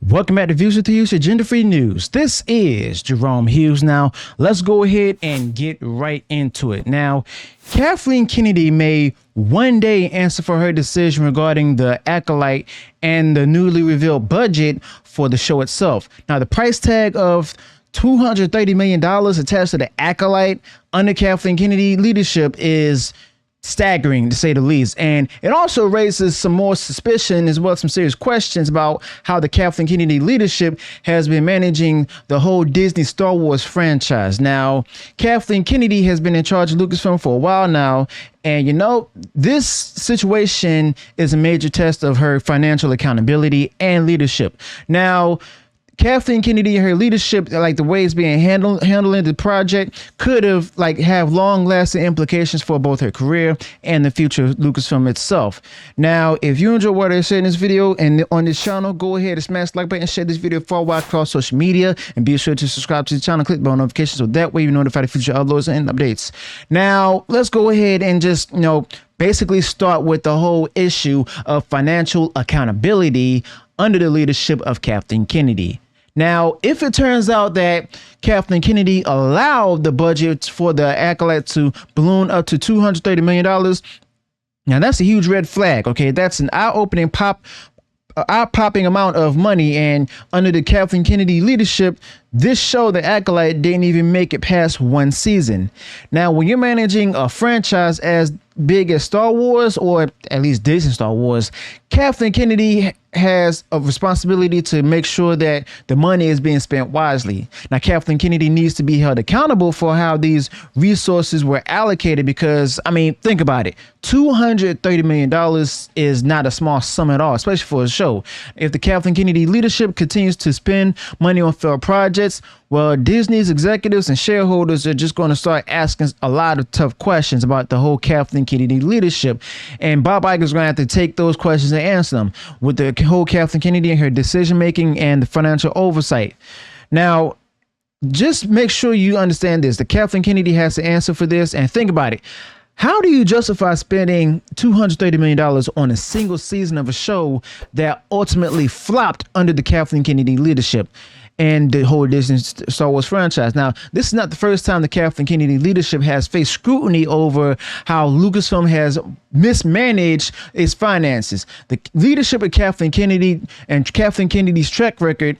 Welcome back to Views with Hughes, Agenda-Free News. This is Jerome Hughes. Now, let's go ahead and get right into it. Now, Kathleen Kennedy may one day answer for her decision regarding the Acolyte and the newly revealed budget for the show itself. Now, the price tag of $230 million attached to the Acolyte under Kathleen Kennedy leadership is staggering, to say the least. And it also raises some more suspicion as well as some serious questions about how the Kathleen Kennedy leadership has been managing the whole Disney Star Wars franchise. Now, Kathleen Kennedy has been in charge of Lucasfilm for a while now. And, you know, this situation is a major test of her financial accountability and leadership. Now, Kathleen Kennedy and her leadership, like the way it's being handling the project, could have have long-lasting implications for both her career and the future of Lucasfilm itself. Now, if you enjoy what I said in this video and on this channel, go ahead and smash the like button and share this video far wide across social media, and be sure to subscribe to the channel, click the bell notifications, so that way you're notified of future uploads and updates. Now, let's go ahead and just, basically start with the whole issue of financial accountability under the leadership of Kathleen Kennedy. Now, if it turns out that Kathleen Kennedy allowed the budget for the Acolyte to balloon up to $230 million, now that's a huge red flag. Okay, that's an eye-opening eye-popping amount of money. And under the Kathleen Kennedy leadership, this show, The Acolyte, didn't even make it past one season. Now, when you're managing a franchise as big as Star Wars, or at least Disney Star Wars, Kathleen Kennedy has a responsibility to make sure that the money is being spent wisely. Now, Kathleen Kennedy needs to be held accountable for how these resources were allocated, because, I mean, think about it. $230 million is not a small sum at all, especially for a show. If the Kathleen Kennedy leadership continues to spend money on failed projects, well, Disney's executives and shareholders are just going to start asking a lot of tough questions about the whole Kathleen Kennedy leadership. And Bob Iger is going to have to take those questions and answer them with the whole Kathleen Kennedy and her decision making and the financial oversight. Now, just make sure you understand this. The Kathleen Kennedy has to answer for this. And think about it. How do you justify spending $230 million on a single season of a show that ultimately flopped under the Kathleen Kennedy leadership and the whole Disney Star Wars franchise? Now, this is not the first time the Kathleen Kennedy leadership has faced scrutiny over how Lucasfilm has mismanaged its finances. The leadership of Kathleen Kennedy and Kathleen Kennedy's track record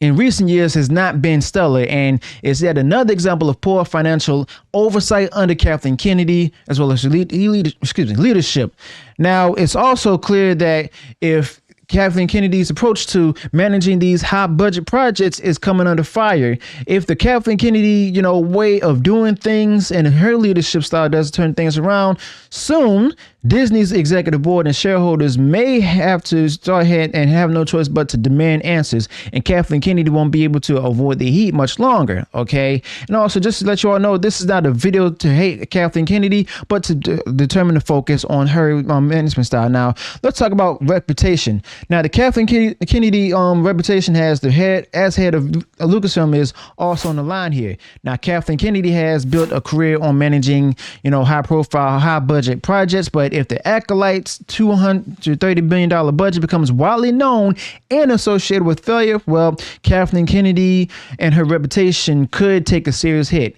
in recent years has not been stellar, and is yet another example of poor financial oversight under Kathleen Kennedy as well as her leadership. Now, it's also clear that if Kathleen Kennedy's approach to managing these high budget projects is coming under fire, if the Kathleen Kennedy, way of doing things and her leadership style doesn't turn things around soon, Disney's executive board and shareholders may have to start ahead and have no choice but to demand answers, and Kathleen Kennedy won't be able to avoid the heat much longer. Okay. And also, just to let you all know, this is not a video to hate Kathleen Kennedy, but to determine the focus on her management style. Now, let's talk about reputation. Now, the Kathleen Kennedy reputation as head of Lucasfilm is also on the line here. Now, Kathleen Kennedy has built a career on managing, high profile, high budget projects, but if the Acolyte's $230 billion budget becomes widely known and associated with failure, well, Kathleen Kennedy and her reputation could take a serious hit.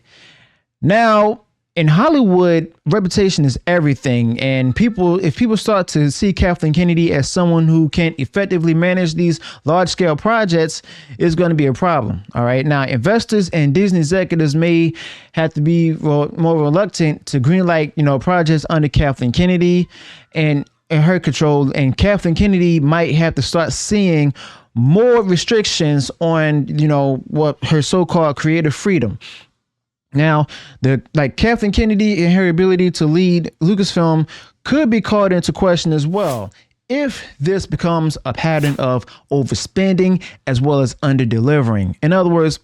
Now, in Hollywood, reputation is everything, and if people start to see Kathleen Kennedy as someone who can effectively manage these large-scale projects, it's going to be a problem. All right. Now, investors and Disney executives may have to be more reluctant to greenlight, projects under Kathleen Kennedy and her control, and Kathleen Kennedy might have to start seeing more restrictions on, what her so-called creative freedom. Now, Kathleen Kennedy and her ability to lead Lucasfilm could be called into question as well if this becomes a pattern of overspending as well as under-delivering. In other words,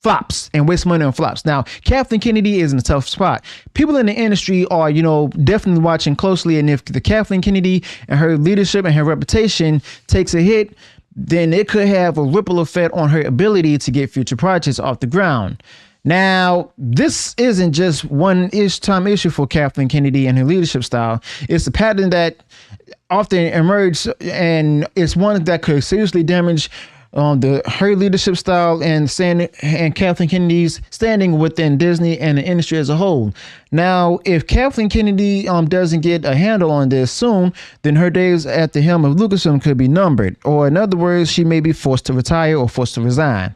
flops, and waste money on flops. Now, Kathleen Kennedy is in a tough spot. People in the industry are, definitely watching closely. And if the Kathleen Kennedy and her leadership and her reputation takes a hit, then it could have a ripple effect on her ability to get future projects off the ground. Now, this isn't just one-time issue for Kathleen Kennedy and her leadership style. It's a pattern that often emerges, and it's one that could seriously damage her leadership style and Kathleen Kennedy's standing within Disney and the industry as a whole. Now, if Kathleen Kennedy doesn't get a handle on this soon, then her days at the helm of Lucasfilm could be numbered, or in other words, she may be forced to retire or forced to resign.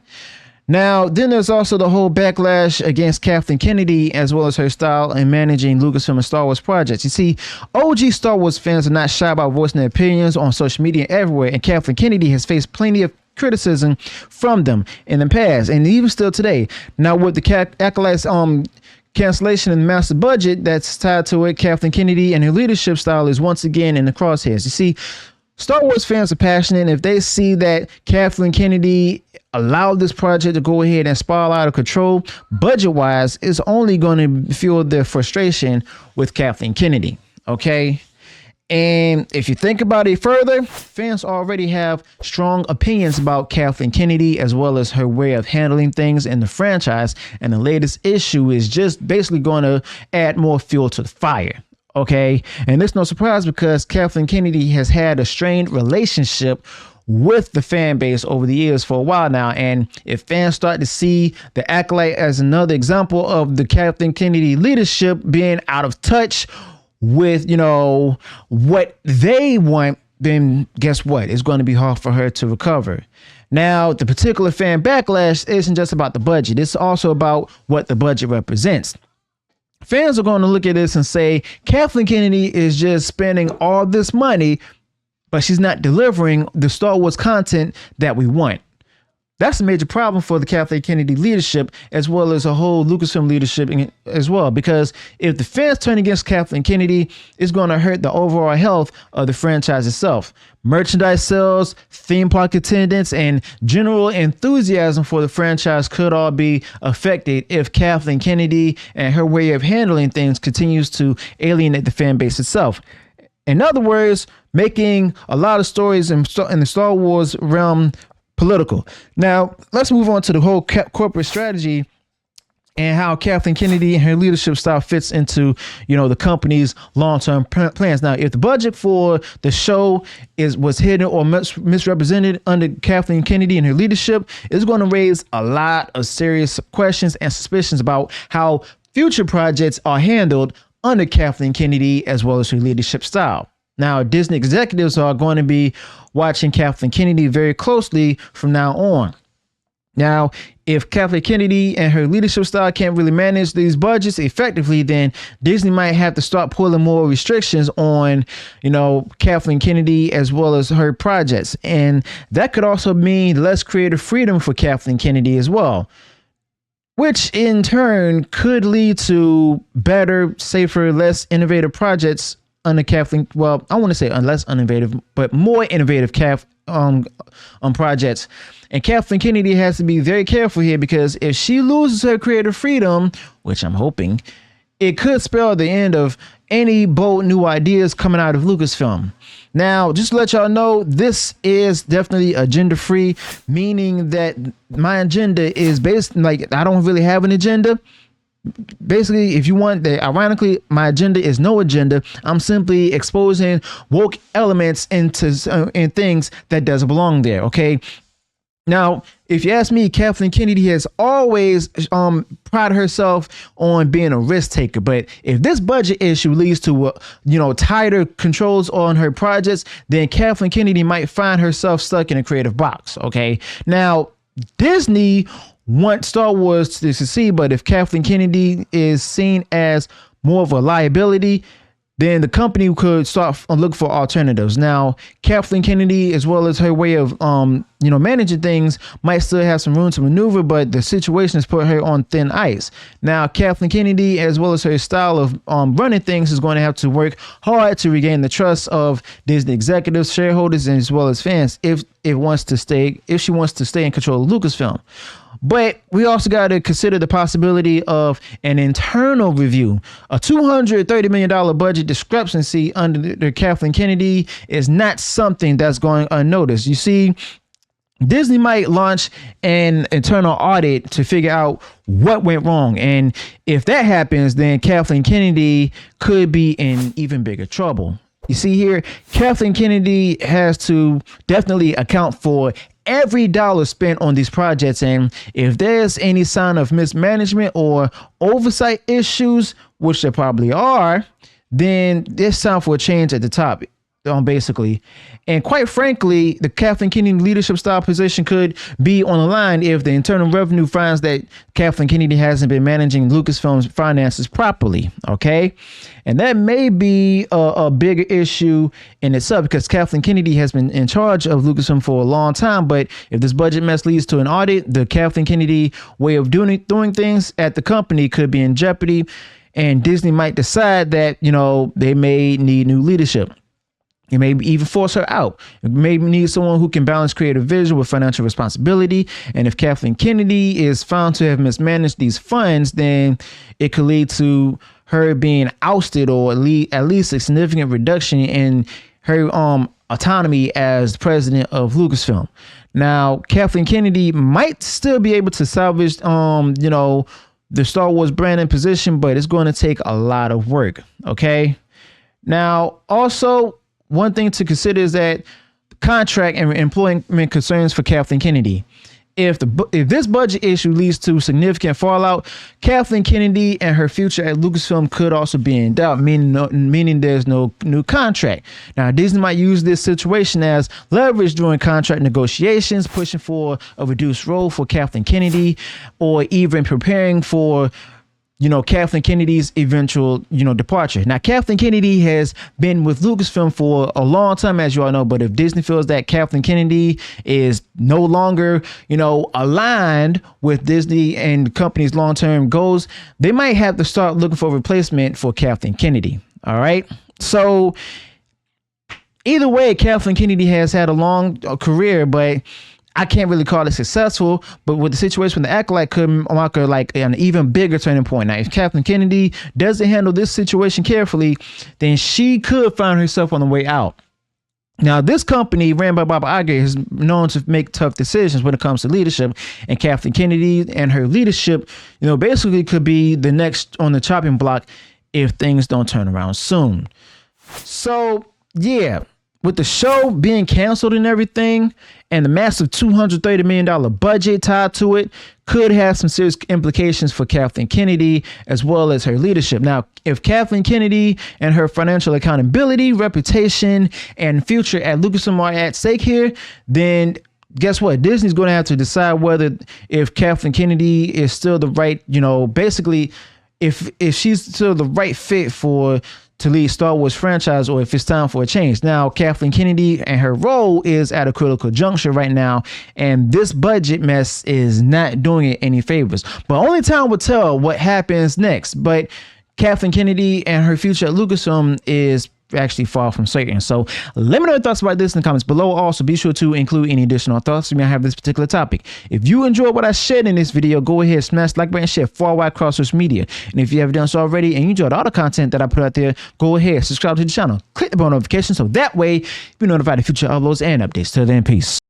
Now, then there's also the whole backlash against Kathleen Kennedy, as well as her style in managing Lucasfilm and Star Wars projects. You see, OG Star Wars fans are not shy about voicing their opinions on social media everywhere, and Kathleen Kennedy has faced plenty of criticism from them in the past, and even still today. Now, with the Acolyte's cancellation and massive budget that's tied to it, Kathleen Kennedy and her leadership style is once again in the crosshairs. You see, Star Wars fans are passionate, and if they see that Kathleen Kennedy allowed this project to go ahead and spiral out of control, budget-wise, it's only going to fuel their frustration with Kathleen Kennedy, okay? And if you think about it further, fans already have strong opinions about Kathleen Kennedy, as well as her way of handling things in the franchise, and the latest issue is just basically going to add more fuel to the fire. Okay, and it's no surprise because Kathleen Kennedy has had a strained relationship with the fan base over the years for a while now. And if fans start to see the Acolyte as another example of the Kathleen Kennedy leadership being out of touch with, what they want, then guess what? It's going to be hard for her to recover. Now, the particular fan backlash isn't just about the budget. It's also about what the budget represents. Fans are going to look at this and say, Kathleen Kennedy is just spending all this money, but she's not delivering the Star Wars content that we want. That's a major problem for the Kathleen Kennedy leadership, as well as a whole Lucasfilm leadership as well, because if the fans turn against Kathleen Kennedy, it's going to hurt the overall health of the franchise itself. Merchandise sales, theme park attendance, and general enthusiasm for the franchise could all be affected if Kathleen Kennedy and her way of handling things continues to alienate the fan base itself. In other words, making a lot of stories in the Star Wars realm political. Now, let's move on to the whole corporate strategy and how Kathleen Kennedy and her leadership style fits into, the company's long-term plans. Now, if the budget for the show was hidden or misrepresented under Kathleen Kennedy and her leadership, it's going to raise a lot of serious questions and suspicions about how future projects are handled under Kathleen Kennedy as well as her leadership style. Now, Disney executives are going to be watching Kathleen Kennedy very closely from now on. Now, if Kathleen Kennedy and her leadership style can't really manage these budgets effectively, then Disney might have to start pulling more restrictions on, Kathleen Kennedy as well as her projects. And that could also mean less creative freedom for Kathleen Kennedy as well, which in turn could lead to better, safer, less innovative projects under Kathleen. Well, I want to say less innovative, but more innovative projects. And Kathleen Kennedy has to be very careful here, because if she loses her creative freedom, which I'm hoping, it could spell the end of any bold new ideas coming out of Lucasfilm. Now, just to let y'all know, this is definitely agenda free, meaning that my agenda is based, I don't really have an agenda. Basically, if you want that, ironically, my agenda is no agenda. I'm simply exposing woke elements into in things that doesn't belong there. Okay. Now, if you ask me, Kathleen Kennedy has always prided herself on being a risk taker. But if this budget issue leads to, tighter controls on her projects, then Kathleen Kennedy might find herself stuck in a creative box. Okay. Now, Disney want Star Wars to succeed, but if Kathleen Kennedy is seen as more of a liability, then the company could start look for alternatives. Now, Kathleen Kennedy, as well as her way of managing things, might still have some room to maneuver, but the situation has put her on thin ice. Now, Kathleen Kennedy, as well as her style of running things, is going to have to work hard to regain the trust of Disney executives, shareholders, and as well as fans if she wants to stay in control of Lucasfilm. But we also got to consider the possibility of an internal review. A $230 million budget discrepancy under Kathleen Kennedy is not something that's going unnoticed. You see, Disney might launch an internal audit to figure out what went wrong. And if that happens, then Kathleen Kennedy could be in even bigger trouble. You see here, Kathleen Kennedy has to definitely account for every dollar spent on these projects. And if there's any sign of mismanagement or oversight issues, which there probably are, then there's time for a change at the top. Basically. And quite frankly, the Kathleen Kennedy leadership style position could be on the line if the Internal Revenue finds that Kathleen Kennedy hasn't been managing Lucasfilm's finances properly. Okay. And that may be a bigger issue in itself, because Kathleen Kennedy has been in charge of Lucasfilm for a long time. But if this budget mess leads to an audit, the Kathleen Kennedy way of doing things at the company could be in jeopardy. And Disney might decide that, they may need new leadership. It may even force her out. It may need someone who can balance creative vision with financial responsibility. And if Kathleen Kennedy is found to have mismanaged these funds, then it could lead to her being ousted, or at least a significant reduction in her autonomy as president of Lucasfilm. Now, Kathleen Kennedy might still be able to salvage, the Star Wars brand and position, but it's going to take a lot of work. Okay. Now, also, one thing to consider is that contract and employment concerns for Kathleen Kennedy. If this budget issue leads to significant fallout, Kathleen Kennedy and her future at Lucasfilm could also be in doubt, meaning there's no new contract. Now, Disney might use this situation as leverage during contract negotiations, pushing for a reduced role for Kathleen Kennedy, or even preparing for Kathleen Kennedy's eventual, departure. Now, Kathleen Kennedy has been with Lucasfilm for a long time, as you all know, but if Disney feels that Kathleen Kennedy is no longer, aligned with Disney and the company's long-term goals, they might have to start looking for a replacement for Kathleen Kennedy. All right. So either way, Kathleen Kennedy has had a long career, but I can't really call it successful. But with the situation with the Acolyte could mark her like an even bigger turning point. Now, if Kathleen Kennedy doesn't handle this situation carefully, then she could find herself on the way out. Now, this company ran by Bob Iger is known to make tough decisions when it comes to leadership, and Kathleen Kennedy and her leadership, basically could be the next on the chopping block if things don't turn around soon. So, yeah. With the show being canceled and everything, and the massive $230 million budget tied to it, could have some serious implications for Kathleen Kennedy as well as her leadership. Now, if Kathleen Kennedy and her financial accountability, reputation, and future at Lucasfilm are at stake here, then guess what? Disney's going to have to decide whether if Kathleen Kennedy is still the right, basically, if she's still the right fit to lead Star Wars franchise, or if it's time for a change. Now, Kathleen Kennedy and her role is at a critical juncture right now, and this budget mess is not doing it any favors. But only time will tell what happens next. But Kathleen Kennedy and her future at Lucasfilm is actually far from certain. So let me know your thoughts about this in the comments below. Also, be sure to include any additional thoughts you may have this particular topic. If you enjoyed what I shared in this video, go ahead, smash the like button, share far wide across social media. And if you haven't done so already and you enjoyed all the content that I put out there, go ahead, subscribe to the channel, click the bell notification so that way you'll be notified of future uploads and updates. Till then, peace.